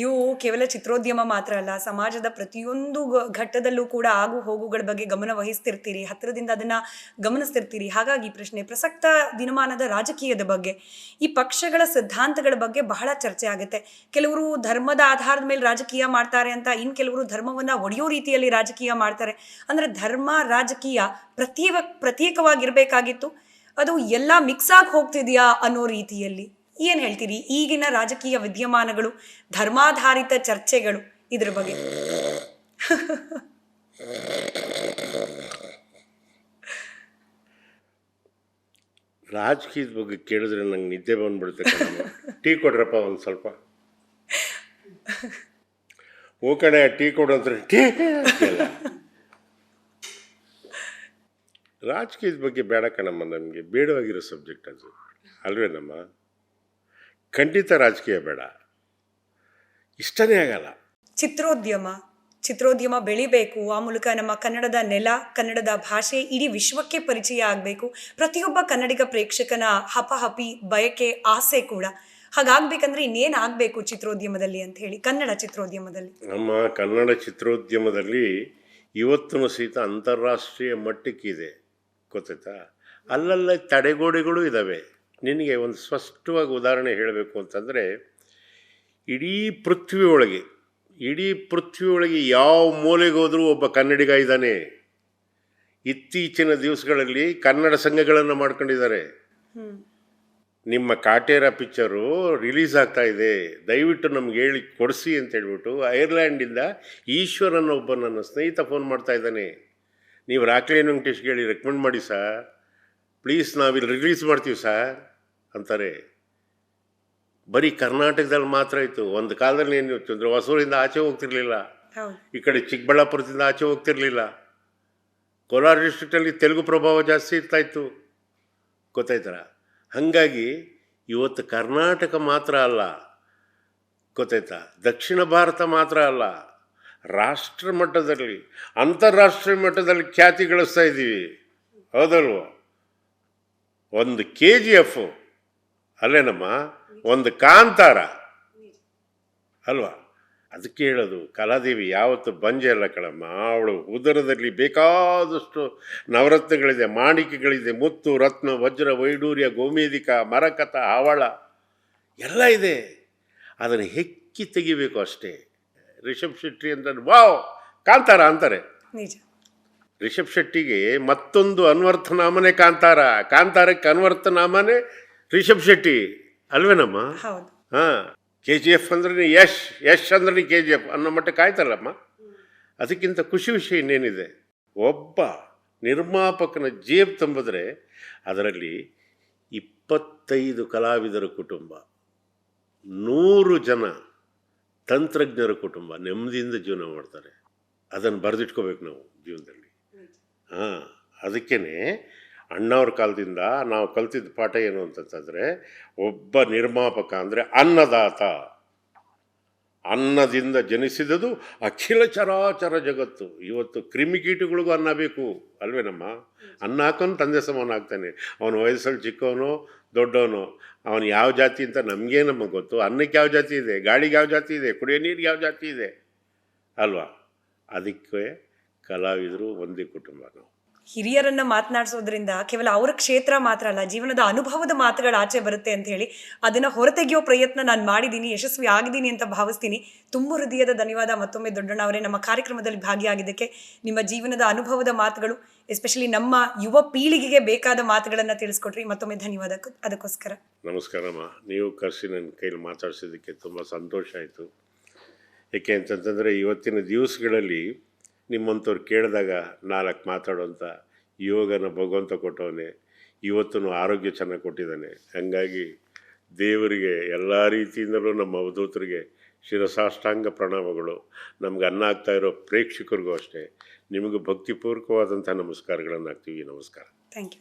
ನೀವು ಕೇವಲ ಚಿತ್ರೋದ್ಯಮ ಮಾತ್ರ ಅಲ್ಲ, ಸಮಾಜದ ಪ್ರತಿಯೊಂದು ಘಟ್ಟದಲ್ಲೂ ಕೂಡ ಆಗು ಹೋಗುಗಳ ಬಗ್ಗೆ ಗಮನ ವಹಿಸ್ತಿರ್ತೀರಿ, ಹತ್ತಿರದಿಂದ ಅದನ್ನ ಗಮನಿಸ್ತಿರ್ತೀರಿ. ಹಾಗಾಗಿ ಪ್ರಶ್ನೆ ಪ್ರಸಕ್ತ ದಿನಮಾನದ ರಾಜಕೀಯದ ಬಗ್ಗೆ, ಈ ಪಕ್ಷಗಳ ಸಿದ್ಧಾಂತಗಳ ಬಗ್ಗೆ ಬಹಳ ಚರ್ಚೆ ಆಗುತ್ತೆ. ಕೆಲವರು ಧರ್ಮದ ಆಧಾರದ ಮೇಲೆ ರಾಜಕೀಯ ಮಾಡ್ತಾರೆ ಅಂತ, ಇನ್ ಕೆಲವರು ಧರ್ಮವನ್ನ ಒಡೆಯೋ ರೀತಿಯಲ್ಲಿ ರಾಜಕೀಯ ಮಾಡ್ತಾರೆ. ಅಂದ್ರೆ ಧರ್ಮ ರಾಜಕೀಯ ಪ್ರತ್ಯೇಕವಾಗಿರ್ಬೇಕಾಗಿತ್ತು, ಅದು ಎಲ್ಲ ಮಿಕ್ಸ್ ಆಗಿ ಹೋಗ್ತಿದ್ಯಾ ಅನ್ನೋ ರೀತಿಯಲ್ಲಿ ಏನ್ ಹೇಳ್ತೀರಿ? ಈಗಿನ ರಾಜಕೀಯ ವಿದ್ಯಮಾನಗಳು, ಧರ್ಮಾಧಾರಿತ ಚರ್ಚೆಗಳು, ಇದ್ರ ಬಗ್ಗೆ. ರಾಜಕೀಯದ ಬಗ್ಗೆ ಕೇಳಿದ್ರೆ ನಂಗೆ ನಿದ್ದೆ ಬಂದ್ಬಿಡುತ್ತೆ. ಟೀ ಕೊಡ್ರಪ್ಪ ಒಂದು ಸ್ವಲ್ಪ. ಓ ಕಡೆ ಟೀ ಕೊಡಂದ್ರೆ ಟೀ. ರಾಜಕೀಯದ ಬಗ್ಗೆ ಬೇಡ ಕಣಮ್ಮ, ನಮಗೆ ಬೇಡವಾಗಿರೋ ಸಬ್ಜೆಕ್ಟ್ ಅದು ಅಲ್ವೇನಮ್ಮ. ಖಂಡಿತ ರಾಜಕೀಯ ಬೇಡ, ಇಷ್ಟನೇ ಆಗಲ್ಲ. ಚಿತ್ರೋದ್ಯಮ ಬೆಳಿಬೇಕು, ಆ ಮೂಲಕ ನಮ್ಮ ಕನ್ನಡದ ನೆಲ, ಕನ್ನಡದ ಭಾಷೆ ಇಡೀ ವಿಶ್ವಕ್ಕೆ ಪರಿಚಯ ಆಗಬೇಕು. ಪ್ರತಿಯೊಬ್ಬ ಕನ್ನಡಿಗ ಪ್ರೇಕ್ಷಕನ ಹಪಹಪಿ ಬಯಕೆ, ಆಸೆ ಕೂಡ. ಹಾಗಾಗ್ಬೇಕಂದ್ರೆ ಇನ್ನೇನು ಆಗಬೇಕು ಚಿತ್ರೋದ್ಯಮದಲ್ಲಿ ಅಂತ ಹೇಳಿ, ಕನ್ನಡ ಚಿತ್ರೋದ್ಯಮದಲ್ಲಿ? ನಮ್ಮ ಕನ್ನಡ ಚಿತ್ರೋದ್ಯಮದಲ್ಲಿ ಇವತ್ತೂ ಸಹಿತ ಅಂತಾರಾಷ್ಟ್ರೀಯ ಮಟ್ಟಕ್ಕಿದೆ, ಗೊತ್ತಾಯ್ತಾ. ಅಲ್ಲಲ್ಲ ತಡೆಗೋಡೆಗಳು ಇದ್ದಾವೆ. ನಿನಗೆ ಒಂದು ಸ್ಪಷ್ಟವಾಗಿ ಉದಾಹರಣೆ ಹೇಳಬೇಕು ಅಂತಂದರೆ, ಇಡೀ ಪೃಥ್ವಿ ಒಳಗೆ ಯಾವ ಮೂಲೆಗೆ ಹೋದರೂ ಒಬ್ಬ ಕನ್ನಡಿಗ ಇದ್ದಾನೆ. ಇತ್ತೀಚಿನ ದಿವಸಗಳಲ್ಲಿ ಕನ್ನಡ ಸಂಘಗಳನ್ನು ಮಾಡ್ಕೊಂಡಿದ್ದಾರೆ. ನಿಮ್ಮ ಕಾಟೇರ ಪಿಕ್ಚರು ರಿಲೀಸ್ ಆಗ್ತಾ ಇದೆ, ದಯವಿಟ್ಟು ನಮ್ಗೆ ಹೇಳಿ ಕೊಡಿಸಿ ಅಂತ ಹೇಳ್ಬಿಟ್ಟು ಐರ್ಲ್ಯಾಂಡಿಂದ ಈಶ್ವರನ ಒಬ್ಬ ನನ್ನ ಸ್ನೇಹಿತ ಫೋನ್ ಮಾಡ್ತಾ ಇದ್ದಾನೆ. ನೀವು ರಾಕ್ಲೈನ್ ವೆಂಕಟೇಶ್ಗೆ ಹೇಳಿ ರೆಕಮೆಂಡ್ ಮಾಡಿ ಸರ್, ಪ್ಲೀಸ್ ನಾವಿಲ್ಲಿ ರಿಲೀಸ್ ಮಾಡ್ತೀವಿ ಸರ್ ಅಂತಾರೆ. ಬರೀ ಕರ್ನಾಟಕದಲ್ಲಿ ಮಾತ್ರ ಇತ್ತು. ಒಂದು ಕಾಲದಲ್ಲಿ ಏನು ಅಂದರೆ ಹೊಸೂರಿಂದ ಆಚೆ ಹೋಗ್ತಿರ್ಲಿಲ್ಲ, ಈ ಕಡೆ ಚಿಕ್ಕಬಳ್ಳಾಪುರದಿಂದ ಆಚೆ ಹೋಗ್ತಿರ್ಲಿಲ್ಲ. ಕೋಲಾರ ಡಿಸ್ಟ್ರಿಕ್ಟಲ್ಲಿ ತೆಲುಗು ಪ್ರಭಾವ ಜಾಸ್ತಿ ಇರ್ತಾಯಿತ್ತು, ಗೊತ್ತಾಯ್ತಾರ. ಹಾಗಾಗಿ ಇವತ್ತು ಕರ್ನಾಟಕ ಮಾತ್ರ ಅಲ್ಲ, ಗೊತ್ತಾಯ್ತಾ, ದಕ್ಷಿಣ ಭಾರತ ಮಾತ್ರ ಅಲ್ಲ, ರಾಷ್ಟ್ರ ಮಟ್ಟದಲ್ಲಿ, ಅಂತಾರಾಷ್ಟ್ರೀಯ ಮಟ್ಟದಲ್ಲಿ ಖ್ಯಾತಿ ಗಳಿಸ್ತಾ ಇದ್ದೀವಿ, ಹೌದಲ್ವ. ಒಂದು KGF ಅಲ್ಲೇನಮ್ಮ, ಒಂದು ಕಾಂತಾರ ಅಲ್ವಾ. ಅದಕ್ಕೆ ಹೇಳೋದು, ಕಲಾದೇವಿ ಯಾವತ್ತು ಬಂಜೆ ಅಲ್ಲ ಕಣಮ್ಮ. ಅವಳು ಉದರದಲ್ಲಿ ಬೇಕಾದಷ್ಟು ನವರತ್ನಗಳಿದೆ, ಮಾಣಿಕ್ಯಗಳಿದೆ, ಮುತ್ತು, ರತ್ನ, ವಜ್ರ, ವೈಡೂರ್ಯ, ಗೋಮೇದಿಕ, ಮರಕತ, ಹವಳ ಎಲ್ಲ ಇದೆ. ಅದನ್ನು ಹೆಕ್ಕಿ ತೆಗಿಬೇಕು ಅಷ್ಟೇ. ರಿಷಬ್ ಶೆಟ್ಟಿ ಅಂತ ವಾವ್ ಕಾಂತಾರ ಅಂತಾರೆ. ರಿಷಬ್ ಶೆಟ್ಟಿಗೆ ಮತ್ತೊಂದು ಅನ್ವರ್ಥನಾಮನೇ ಕಾಂತಾರ, ಕಾಂತಾರಕ್ಕೆ ಅನ್ವರ್ಥನಾಮನೇ ರಿಷಬ್ ಶೆಟ್ಟಿ ಅಲ್ವೇನಮ್ಮ. ಹಾಂ, KGF ಅಂದ್ರೆ ಯಶ್ ಅಂದ್ರೆ KGF ಅನ್ನೋ ಮಟ್ಟಕ್ಕೆ ಆಯ್ತಲ್ಲಮ್ಮ. ಅದಕ್ಕಿಂತ ಖುಷಿ ವಿಷಯ ಇನ್ನೇನಿದೆ? ಒಬ್ಬ ನಿರ್ಮಾಪಕನ ಜೇಬ್ ತುಂಬಿದ್ರೆ ಅದರಲ್ಲಿ 25 ಕಲಾವಿದರ ಕುಟುಂಬ, 100 ಜನ ತಂತ್ರಜ್ಞರ ಕುಟುಂಬ ನೆಮ್ಮದಿಯಿಂದ ಜೀವನ ಮಾಡ್ತಾರೆ. ಅದನ್ನು ಬರೆದಿಟ್ಕೋಬೇಕು ನಾವು ಜೀವನದಲ್ಲಿ. ಹಾಂ, ಅದಕ್ಕೇ ಅಣ್ಣವ್ರ ಕಾಲದಿಂದ ನಾವು ಕಲ್ತಿದ್ದ ಪಾಠ ಏನು ಅಂತಂತಂದರೆ, ಒಬ್ಬ ನಿರ್ಮಾಪಕ ಅಂದರೆ ಅನ್ನದಾತ. ಅನ್ನದಿಂದ ಜನಿಸಿದದು ಅಖಿಲ ಚರಾಚರ ಜಗತ್ತು. ಇವತ್ತು ಕ್ರಿಮಿಕೀಟಗಳಿಗೂ ಅನ್ನ ಬೇಕು ಅಲ್ವೇನಮ್ಮ. ಅನ್ನ ಹಾಕೊಂಡು ತಂದೆ ಸಮಾನ ಆಗ್ತಾನೆ. ಅವನ ವಯಸ್ಸಲ್ಲಿ ಚಿಕ್ಕವನು ದೊಡ್ಡವನು, ಅವನು ಯಾವ ಜಾತಿ ಅಂತ ನಮಗೆ ಗೊತ್ತು. ಅನ್ನಕ್ಕೆ ಯಾವ ಜಾತಿ ಇದೆ, ಗಾಳಿಗೆ ಯಾವ ಜಾತಿ ಇದೆ, ಕುಡಿಯೋ ನೀರಿಗೆ ಯಾವ ಜಾತಿ ಇದೆ ಅಲ್ವಾ. ಅದಕ್ಕೆ ಕಲಾವಿದರು ಒಂದೇ ಕುಟುಂಬ. ನಾವು ಹಿರಿಯರನ್ನ ಮಾತನಾಡಿಸೋದ್ರಿಂದ ಕೇವಲ ಅವರ ಕ್ಷೇತ್ರ ಮಾತ್ರ ಅಲ್ಲ, ಜೀವನದ ಅನುಭವದ ಮಾತುಗಳು ಆಚೆ ಬರುತ್ತೆ ಅಂತ ಹೇಳಿ ಅದನ್ನ ಹೊರತೆಗೆಯೋ ಪ್ರಯತ್ನ ನಾನು ಮಾಡಿದ್ದೀನಿ, ಯಶಸ್ವಿ ಆಗಿದ್ದೀನಿ ಅಂತ ಭಾವಿಸ್ತೀನಿ. ತುಂಬ ಹೃದಯದ ಧನ್ಯವಾದ ಮತ್ತೊಮ್ಮೆ ದೊಡ್ಡಣ್ಣ ಅವರೇ, ನಮ್ಮ ಕಾರ್ಯಕ್ರಮದಲ್ಲಿ ಭಾಗಿಯಾಗಿದ್ದಕ್ಕೆ. ನಿಮ್ಮ ಜೀವನದ ಅನುಭವದ ಮಾತುಗಳು, ಎಸ್ಪೆಷಲಿ ನಮ್ಮ ಯುವ ಪೀಳಿಗೆಗೆ ಬೇಕಾದ ಮಾತುಗಳನ್ನು ತಿಳಿಸ್ಕೊಟ್ರಿ. ಮತ್ತೊಮ್ಮೆ ಧನ್ಯವಾದ ಅದಕ್ಕೋಸ್ಕರ. ನಮಸ್ಕಾರಮ್ಮ. ನೀವು ಕರೆಸಿ ನನ್ನ ಕೈಲಿ ಮಾತಾಡ್ಸೋದಕ್ಕೆ ತುಂಬ ಸಂತೋಷ ಆಯಿತು. ಏಕೆ ಅಂತಂತಂದರೆ ಇವತ್ತಿನ ದಿವಸಗಳಲ್ಲಿ ನಿಮ್ಮಂಥವ್ರು ಕೇಳಿದಾಗ 4 ಮಾತಾಡೋಂಥ ಯೋಗನ ಭಗವಂತ ಕೊಟ್ಟವನೇ. ಇವತ್ತು ಆರೋಗ್ಯ ಚೆನ್ನಾಗಿ ಕೊಟ್ಟಿದ್ದಾನೆ. ಹಾಗಾಗಿ ದೇವರಿಗೆ ಎಲ್ಲ ರೀತಿಯಿಂದಲೂ, ನಮ್ಮ ಅವಧೂತರಿಗೆ ಶಿರಸಾಷ್ಟಾಂಗ ಪ್ರಣಾಮಗಳು. ನಮ್ಗೆ ಅನ್ನ ಆಗ್ತಾ ಇರೋ ಪ್ರೇಕ್ಷಕರಿಗೂ ಅಷ್ಟೇ, ನಿಮಗೂ ಭಕ್ತಿಪೂರ್ವಕವಾದಂಥ ನಮಸ್ಕಾರಗಳನ್ನು ಹಾಕ್ತೀವಿ. ನಮಸ್ಕಾರ. Thank you.